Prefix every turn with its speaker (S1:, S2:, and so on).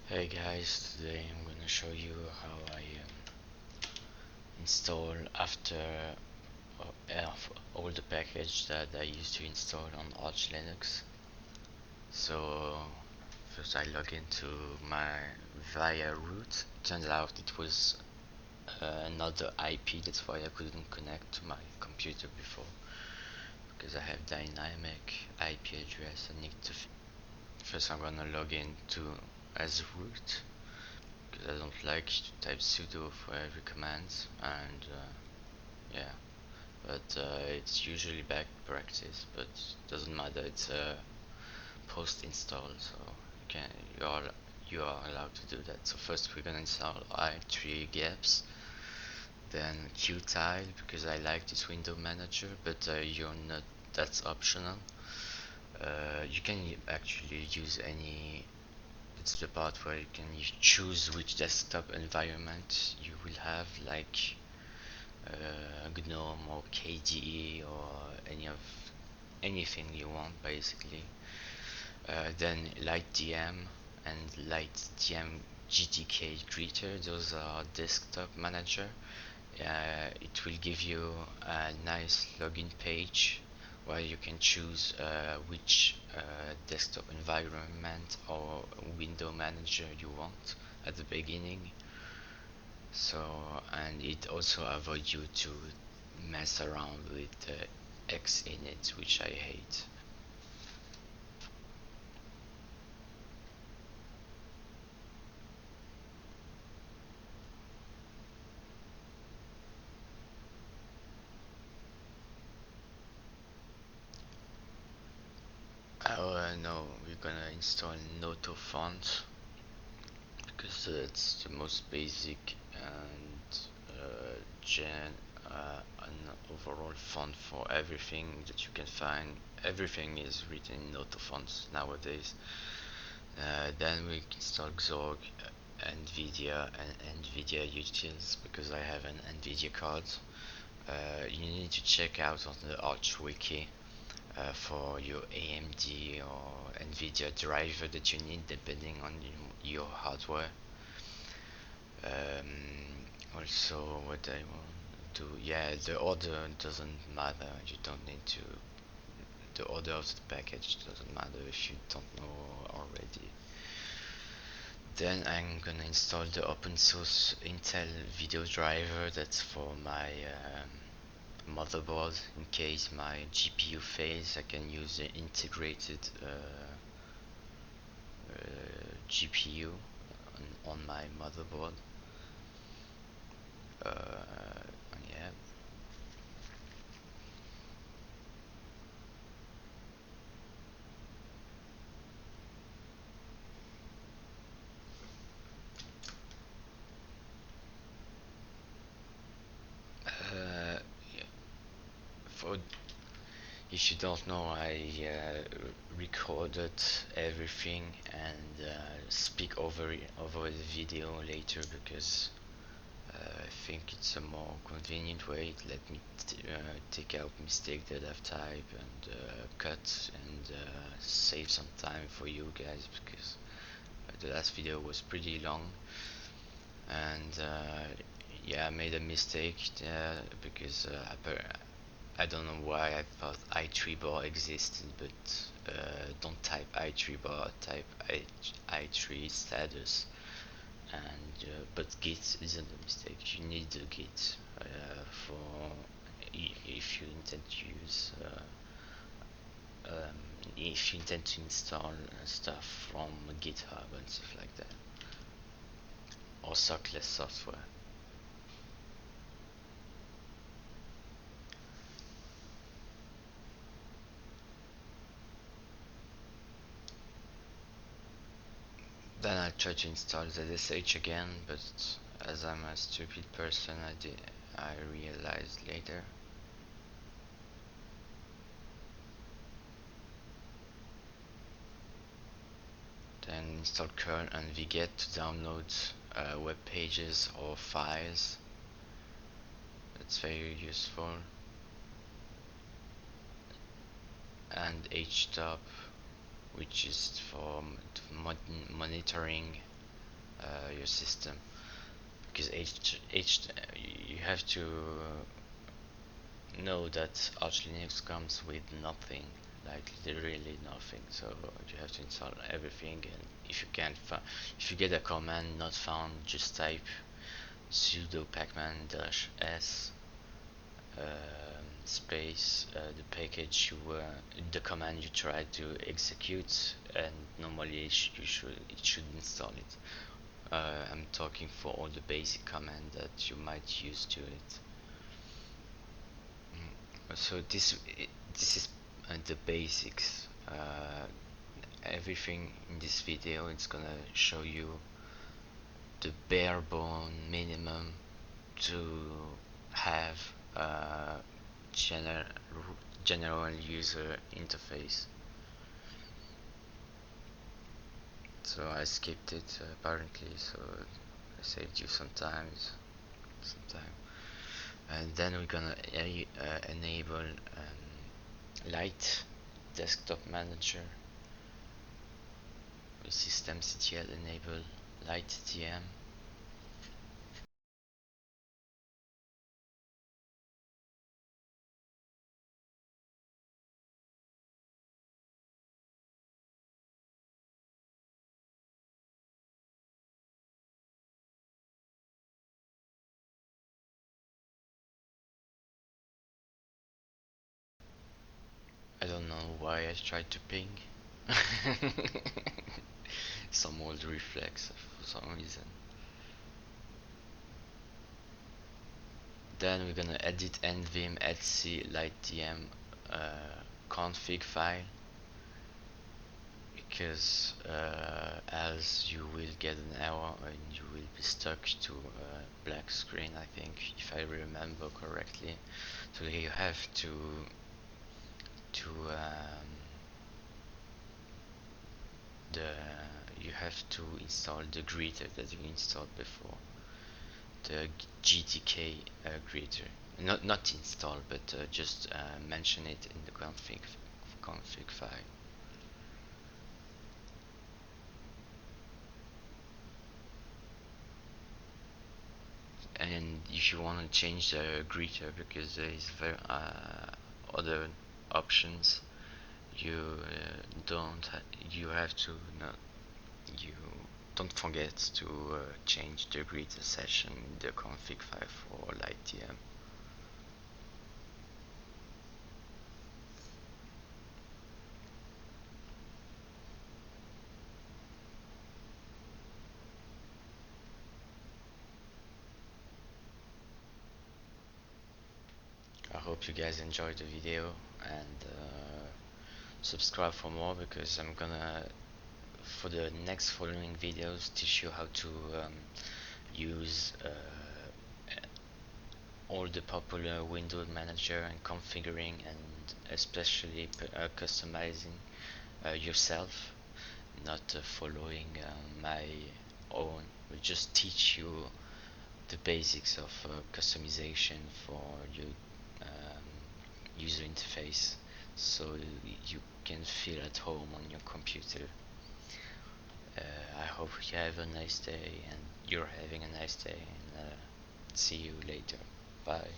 S1: Hey guys, today I'm gonna show you how I install after all the package that I used to install on Arch Linux. So first I log into my via root. Turns out it was another IP, that's why I couldn't connect to my computer before, because I have dynamic IP address. I need to first I'm gonna log in to as root, because I don't like to type sudo for every command, and yeah, but it's usually bad practice, but it doesn't matter. It's post install, so you are you are allowed to do that. So first we're gonna install i3 gaps, then Qtile, because I like this window manager, but you're not. That's optional. You can actually use any. It's the part where you can choose which desktop environment you will have, like GNOME or KDE or anything you want basically. Then LightDM and LightDM GTK Greeter, those are desktop manager. It will give you a nice login page where you can choose which desktop environment or window manager you want at the beginning. So, and it also avoids you to mess around with Xinit, which I hate. Oh no, we're gonna install Noto font because it's the most basic and an overall font for everything that you can find. Everything is written in Noto fonts nowadays. Then we install Xorg, NVIDIA and NVIDIA utils, because I have an NVIDIA card. You need to check out on the Arch wiki for your AMD or NVIDIA driver that you need depending on your hardware. Also, what I want to, yeah, the order doesn't matter. You don't need to. The order of the package doesn't matter if you don't know already. Then I'm gonna install the open source Intel video driver. That's for my motherboard. In case my GPU fails, I can use the integrated GPU on my motherboard. Yeah. Yeah. For If you don't know, I recorded everything and speak over the video later, because I think it's a more convenient way. It let me take out mistakes that I've typed and cut and save some time for you guys, because the last video was pretty long, and yeah, I made a mistake because I don't know why I thought i3 bar existed, but don't type i3 bar, type i3 status. And but Git isn't a mistake. You need the Git for if you intend to use if you intend to install stuff from GitHub and stuff like that, or sockless software. Then I tried to install ZSH again, but as I'm a stupid person, I realized later. Then install curl and vget to download web pages or files. That's very useful. And htop, which is for monitoring your system, because you have to know that Arch Linux comes with nothing, like literally nothing. So you have to install everything, and if you get a command not found, just type sudo pacman-s space the package the command you try to execute, and normally it should install it. I'm talking for all the basic command that you might use to it. So this is the basics. Everything in this video, it's gonna show you the bare bone minimum to have a general general user interface. So I skipped it apparently, so I saved you some time. And then we're gonna enable Light Desktop Manager with systemctl enable Light DM. I don't know why I tried to ping. Some old reflex for some reason. Then we're gonna edit nvim etc lightdm config file, because as you will get an error and you will be stuck to a black screen, I think, if I remember correctly. So you have to the you have to install the greeter that you installed before, the GTK greeter. Not install, but just mention it in the config file. And if you want to change the greeter, because there is other options, you you have to not you don't forget to change the greeter session in the config file for LightDM. I hope you guys enjoyed the video, and subscribe for more, because I'm gonna, for the next following videos, teach you how to use all the popular Windows manager and configuring, and especially customizing yourself, not following my own. We just teach you the basics of customization for your user interface, so you can feel at home on your computer. I hope you have a nice day, and you're having a nice day, and see you later. Bye.